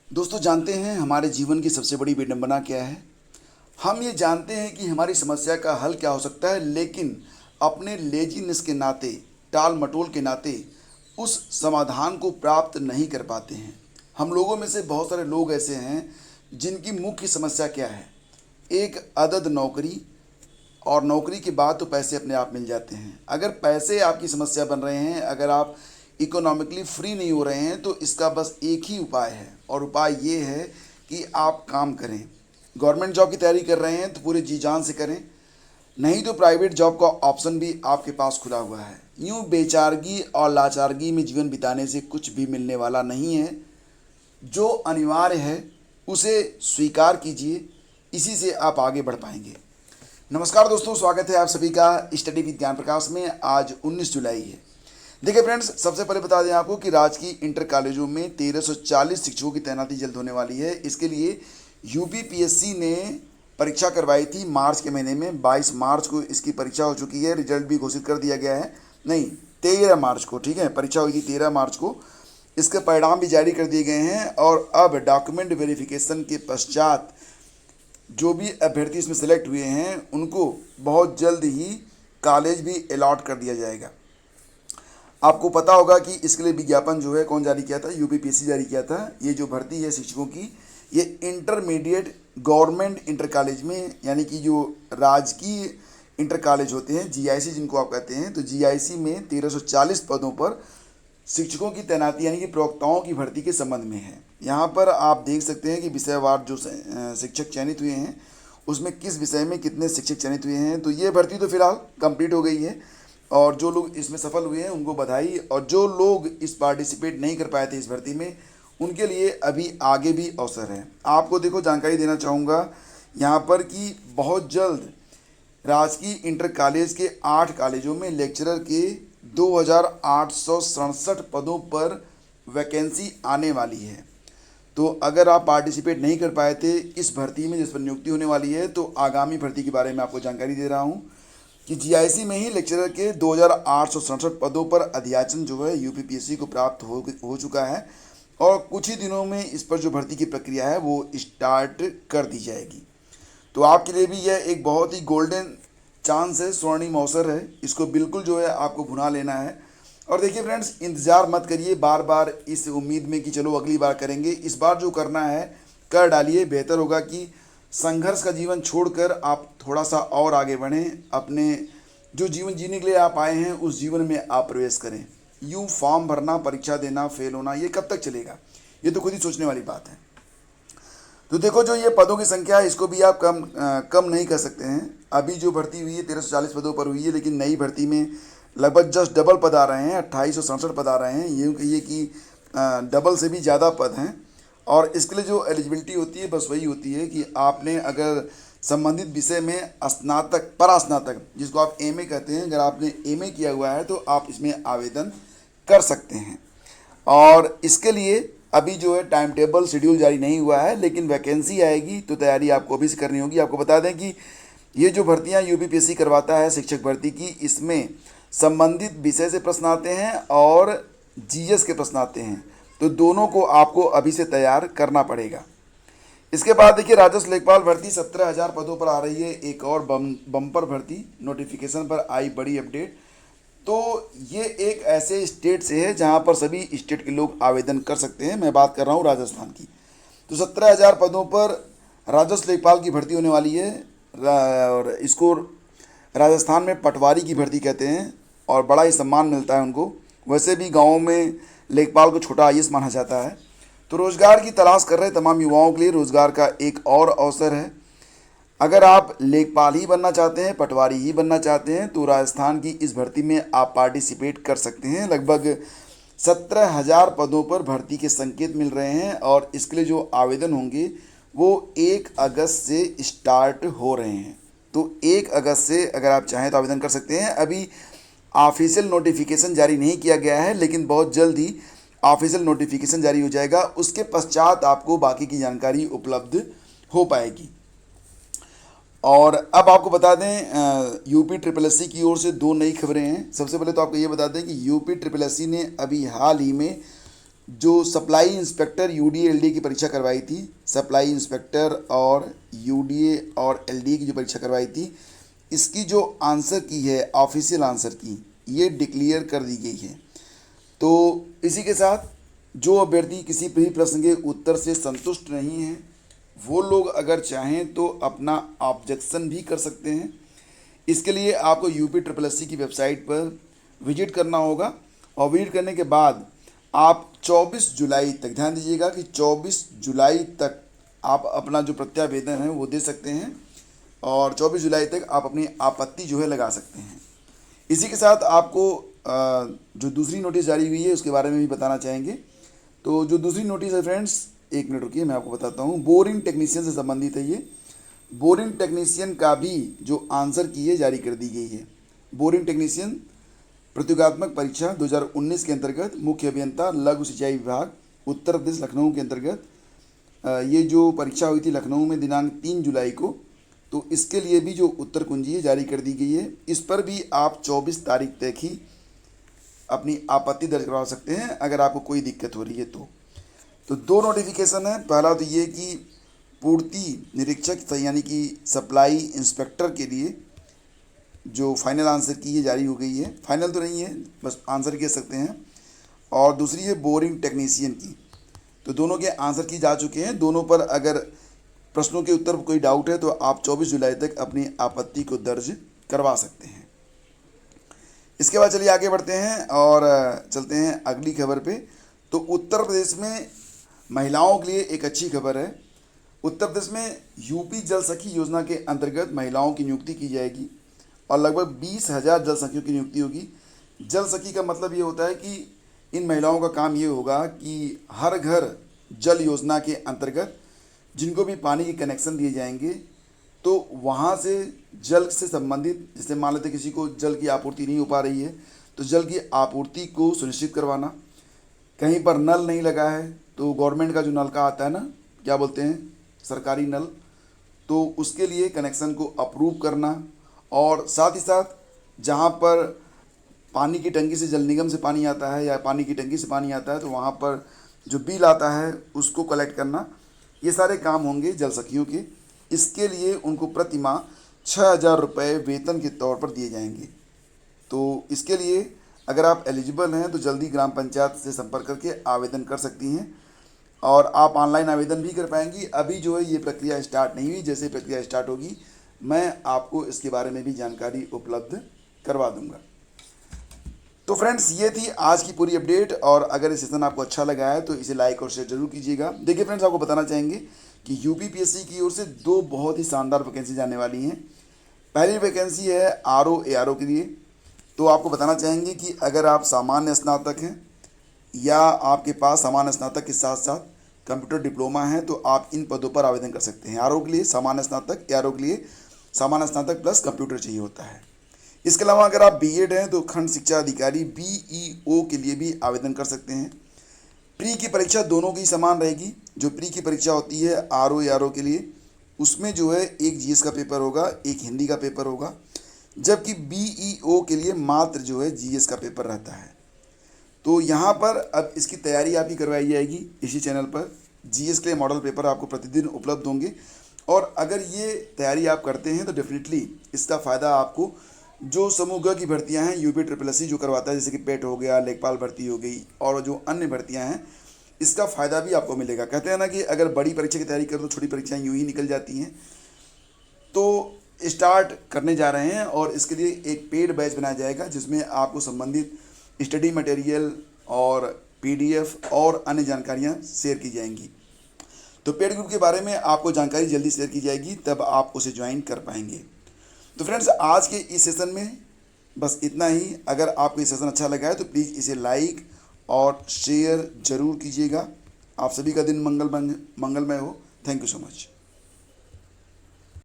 दोस्तों, जानते हैं हमारे जीवन की सबसे बड़ी विडंबना क्या है? हम ये जानते हैं कि हमारी समस्या का हल क्या हो सकता है, लेकिन अपने लेजीनेस के नाते, टाल मटोल के नाते उस समाधान को प्राप्त नहीं कर पाते हैं। हम लोगों में से बहुत सारे लोग ऐसे हैं जिनकी मुख्य समस्या क्या है? एक अदद नौकरी, और नौकरी के बाद तो पैसे अपने आप मिल जाते हैं। अगर पैसे आपकी समस्या बन रहे हैं, अगर आप इकोनॉमिकली फ्री नहीं हो रहे हैं, तो इसका बस एक ही उपाय है, और उपाय ये है कि आप काम करें। गवर्नमेंट जॉब की तैयारी कर रहे हैं तो पूरे जी जान से करें, नहीं तो प्राइवेट जॉब का ऑप्शन भी आपके पास खुला हुआ है। यूँ बेचारगी और लाचारगी में जीवन बिताने से कुछ भी मिलने वाला नहीं है। जो अनिवार्य है उसे स्वीकार कीजिए, इसी से आप आगे बढ़ पाएंगे। नमस्कार दोस्तों, स्वागत है आप सभी का स्टडी विद ज्ञान प्रकाश में। आज 19 जुलाई है। देखिए फ्रेंड्स, सबसे पहले बता दें आपको कि राजकीय इंटर कॉलेजों में 1340 शिक्षकों की तैनाती जल्द होने वाली है। इसके लिए यूपीपीएससी ने परीक्षा करवाई थी मार्च के महीने में। 22 मार्च को इसकी परीक्षा हो चुकी है, रिजल्ट भी घोषित कर दिया गया है। नहीं, 13 मार्च को, ठीक है, परीक्षा हुई थी 13 मार्च को। इसके परिणाम भी जारी कर दिए गए हैं, और अब डॉक्यूमेंट वेरिफिकेशन के पश्चात जो भी अभ्यर्थी इसमें सेलेक्ट हुए हैं उनको बहुत जल्द ही कॉलेज भी अलॉट कर दिया जाएगा। आपको पता होगा कि इसके लिए विज्ञापन जो है कौन जारी किया था? यूपीपीएससी जारी किया था। ये जो भर्ती है शिक्षकों की, ये इंटरमीडिएट गवर्नमेंट इंटर कॉलेज में, यानी कि जो राजकीय इंटर कॉलेज होते हैं, जीआईसी जिनको आप कहते हैं, तो जीआईसी में 1340 पदों पर शिक्षकों की तैनाती यानी कि प्रवक्ताओं की भर्ती के संबंध में है। यहाँ पर आप देख सकते हैं कि विषयवार जो शिक्षक चयनित हुए हैं उसमें किस विषय में कितने शिक्षक चयनित हुए हैं। तो ये भर्ती तो फिलहाल कंप्लीट हो गई है, और जो लोग इसमें सफल हुए हैं उनको बधाई, और जो लोग इस पार्टिसिपेट नहीं कर पाए थे इस भर्ती में, उनके लिए अभी आगे भी अवसर है। आपको देखो जानकारी देना चाहूँगा यहाँ पर कि बहुत जल्द राजकीय इंटर कॉलेज के 8 कॉलेजों में लेक्चरर के 2867 पदों पर वैकेंसी आने वाली है। तो अगर आप पार्टिसिपेट नहीं कर पाए थे इस भर्ती में जिस पर नियुक्ति होने वाली है, तो आगामी भर्ती के बारे में आपको जानकारी दे रहा हूँ कि जीआईसी में ही लेक्चरर के 2867 पदों पर अध्याचन जो है यूपीपीएससी को प्राप्त हो चुका है, और कुछ ही दिनों में इस पर जो भर्ती की प्रक्रिया है वो स्टार्ट कर दी जाएगी। तो आपके लिए भी यह एक बहुत ही गोल्डन चांस है, स्वर्णिम अवसर है। इसको बिल्कुल जो है आपको भुना लेना है। और देखिए फ्रेंड्स, इंतज़ार मत करिए बार बार इस उम्मीद में कि चलो अगली बार करेंगे। इस बार जो करना है कर डालिए। बेहतर होगा कि संघर्ष का जीवन छोड़कर आप थोड़ा सा और आगे बढ़ें। अपने जो जीवन जीने के लिए आप आए हैं उस जीवन में आप प्रवेश करें। यूँ फॉर्म भरना, परीक्षा देना, फेल होना, ये कब तक चलेगा? ये तो खुद ही सोचने वाली बात है। तो देखो, जो ये पदों की संख्या है इसको भी आप कम नहीं कर सकते हैं। अभी जो भर्ती हुई है 1340 पदों पर हुई है, लेकिन नई भर्ती में लगभग जस्ट डबल पद आ रहे हैं, 2867 पद आ रहे हैं। यूँ कहिए कि डबल से भी ज़्यादा पद हैं। और इसके लिए जो एलिजिबिलिटी होती है बस वही होती है कि आपने अगर संबंधित विषय में स्नातक, परास्नातक, जिसको आप एमए कहते हैं, अगर आपने एमए किया हुआ है तो आप इसमें आवेदन कर सकते हैं। और इसके लिए अभी जो है टाइम टेबल शेड्यूल जारी नहीं हुआ है, लेकिन वैकेंसी आएगी तो तैयारी आपको अभी से करनी होगी। आपको बता दें कि ये जो भर्तियां यूपीपीएससी करवाता है शिक्षक भर्ती की, इसमें संबंधित विषय से प्रश्न आते हैं और जीएस के प्रश्न आते हैं। तो दोनों को आपको अभी से तैयार करना पड़ेगा। इसके बाद देखिए, राजस्व लेखपाल भर्ती 17,000 पदों पर आ रही है। एक और बम्पर भर्ती नोटिफिकेशन पर आई बड़ी अपडेट। तो ये एक ऐसे स्टेट से है जहाँ पर सभी स्टेट के लोग आवेदन कर सकते हैं। मैं बात कर रहा हूँ राजस्थान की। तो 17,000 पदों पर राजस्व लेखपाल की भर्ती होने वाली है, और इसको राजस्थान में पटवारी की भर्ती कहते हैं, और बड़ा ही सम्मान मिलता है उनको। वैसे भी गाँव में लेखपाल को छोटा आईएएस माना जाता है। तो रोज़गार की तलाश कर रहे तमाम युवाओं के लिए रोज़गार का एक और अवसर है। अगर आप लेखपाल ही बनना चाहते हैं, पटवारी ही बनना चाहते हैं, तो राजस्थान की इस भर्ती में आप पार्टिसिपेट कर सकते हैं। लगभग 17,000 पदों पर भर्ती के संकेत मिल रहे हैं, और इसके लिए जो आवेदन होंगे वो 1 अगस्त से स्टार्ट हो रहे हैं। तो 1 अगस्त से अगर आप चाहें तो आवेदन कर सकते हैं। अभी ऑफिशियल नोटिफिकेशन जारी नहीं किया गया है, लेकिन बहुत जल्द ही ऑफिशियल नोटिफिकेशन जारी हो जाएगा। उसके पश्चात आपको बाकी की जानकारी उपलब्ध हो पाएगी। और अब आपको बता दें, यूपी ट्रिपल एस सी की ओर से 2 नई खबरें हैं। सबसे पहले तो आपको ये बता दें कि यूपी ट्रिपल एस सी ने अभी हाल ही में जो सप्लाई इंस्पेक्टर यूडीए एलडीए की परीक्षा करवाई थी, सप्लाई इंस्पेक्टर और यूडीए और एलडीए की जो परीक्षा करवाई थी, इसकी जो आंसर की है ऑफिशियल आंसर की, ये डिक्लेयर कर दी गई है। तो इसी के साथ जो अभ्यर्थी किसी भी प्रश्न के उत्तर से संतुष्ट नहीं हैं, वो लोग अगर चाहें तो अपना ऑब्जेक्शन भी कर सकते हैं। इसके लिए आपको UPSSC की वेबसाइट पर विजिट करना होगा और विजिट करने के बाद आप 24 जुलाई तक, ध्यान दीजिएगा कि 24 जुलाई तक आप अपना जो प्रत्यावेदन है वो दे सकते हैं और 24 जुलाई तक आप अपनी आपत्ति जो है लगा सकते हैं। इसी के साथ आपको जो दूसरी नोटिस जारी हुई है उसके बारे में भी बताना चाहेंगे। तो जो दूसरी नोटिस है फ्रेंड्स, एक मिनट रुकिए मैं आपको बताता हूँ। बोरिंग टेक्नीशियन से संबंधित है ये। बोरिंग टेक्नीशियन का भी जो आंसर की है जारी कर दी गई है। बोरिंग टेक्नीशियन प्रतियोगात्मक परीक्षा 2019 के अंतर्गत मुख्य अभियंता लघु सिंचाई विभाग उत्तर प्रदेश लखनऊ के अंतर्गत ये जो परीक्षा हुई थी लखनऊ में दिनांक 3 जुलाई को, तो इसके लिए भी जो उत्तर कुंजी है जारी कर दी गई है। इस पर भी आप 24 तारीख तक ही अपनी आपत्ति दर्ज करवा सकते हैं अगर आपको कोई दिक्कत हो रही है तो दो नोटिफिकेशन है। पहला तो ये कि पूर्ति निरीक्षक यानी कि सप्लाई इंस्पेक्टर के लिए जो फाइनल आंसर की है जारी हो गई है। फाइनल तो नहीं है, बस आंसर कह सकते हैं। और दूसरी है बोरिंग टेक्नीशियन की, तो दोनों के आंसर की जा चुके हैं। दोनों पर अगर प्रश्नों के उत्तर पर कोई डाउट है तो आप 24 जुलाई तक अपनी आपत्ति को दर्ज करवा सकते हैं। इसके बाद चलिए आगे बढ़ते हैं और चलते हैं अगली खबर पे। तो उत्तर प्रदेश में महिलाओं के लिए एक अच्छी खबर है। उत्तर प्रदेश में यूपी जल सखी योजना के अंतर्गत महिलाओं की नियुक्ति की जाएगी और लगभग 20,000 जल सखियों की नियुक्ति होगी। जल सखी का मतलब ये होता है कि इन महिलाओं का काम ये होगा कि हर घर जल योजना के अंतर्गत जिनको भी पानी के कनेक्शन दिए जाएंगे तो वहाँ से जल से संबंधित, जैसे मान लेते किसी को जल की आपूर्ति नहीं हो पा रही है तो जल की आपूर्ति को सुनिश्चित करवाना। कहीं पर नल नहीं लगा है तो गवर्नमेंट का जो नल का आता है ना, क्या बोलते हैं, सरकारी नल, तो उसके लिए कनेक्शन को अप्रूव करना। और साथ ही साथ जहाँ पर पानी की टंकी से जल निगम से पानी आता है या पानी की टंकी से पानी आता है तो वहाँ पर जो बिल आता है उसको कलेक्ट करना। ये सारे काम होंगे जल सखियों के। इसके लिए उनको प्रति माह 6,000 रुपये वेतन के तौर पर दिए जाएंगे। तो इसके लिए अगर आप एलिजिबल हैं तो जल्दी ग्राम पंचायत से संपर्क करके आवेदन कर सकती हैं और आप ऑनलाइन आवेदन भी कर पाएंगी। अभी जो है ये प्रक्रिया स्टार्ट नहीं हुई, जैसे प्रक्रिया स्टार्ट होगी मैं आपको इसके बारे में भी जानकारी उपलब्ध करवा दूंगा। तो फ्रेंड्स ये थी आज की पूरी अपडेट और अगर ये सेशन आपको अच्छा लगा है तो इसे लाइक और शेयर जरूर कीजिएगा। देखिए फ्रेंड्स, आपको बताना चाहेंगे कि UPPSC की ओर से दो बहुत ही शानदार वैकेंसी जाने वाली हैं। पहली वैकेंसी है RO ARO के लिए। तो आपको बताना चाहेंगे कि अगर आप सामान्य स्नातक हैं या आपके पास सामान्य स्नातक के साथ साथ कंप्यूटर डिप्लोमा है तो आप इन पदों पर आवेदन कर सकते हैं। RO के लिए सामान्य स्नातक, ARO के लिए सामान्य स्नातक प्लस कंप्यूटर चाहिए होता है। इसके अलावा अगर आप B.Ed हैं तो खंड शिक्षा अधिकारी BEO के लिए भी आवेदन कर सकते हैं। प्री की परीक्षा दोनों की समान रहेगी। जो प्री की परीक्षा होती है RO ARO के लिए, उसमें जो है एक GS का पेपर होगा, एक हिंदी का पेपर होगा, जबकि BEO के लिए मात्र जो है GS का पेपर रहता है। तो यहाँ पर अब इसकी तैयारी आपकी करवाई जाएगी इसी चैनल पर। GS के लिए मॉडल पेपर आपको प्रतिदिन उपलब्ध होंगे और अगर ये तैयारी आप करते हैं तो डेफिनेटली इसका फ़ायदा आपको जो समूह ग की भर्तियां हैं UPSSC जो करवाता है, जैसे कि पेट हो गया, लेखपाल भर्ती हो गई और जो अन्य भर्तियां हैं, इसका फ़ायदा भी आपको मिलेगा। कहते हैं ना कि अगर बड़ी परीक्षा की तैयारी करो तो छोटी परीक्षाएं यूं ही निकल जाती हैं। तो स्टार्ट करने जा रहे हैं और इसके लिए एक पेड बैच बनाया जाएगा जिसमें आपको संबंधित स्टडी मटेरियल और PDF और अन्य जानकारियाँ शेयर की जाएंगी। तो पेड ग्रुप के बारे में आपको जानकारी जल्दी शेयर की जाएगी, तब आप उसे ज्वाइन कर पाएंगे। तो फ्रेंड्स आज के इस सेशन में बस इतना ही। अगर आपको ये सेशन अच्छा लगा है तो प्लीज़ इसे लाइक और शेयर ज़रूर कीजिएगा। आप सभी का दिन मंगलमय हो। Thank you so much.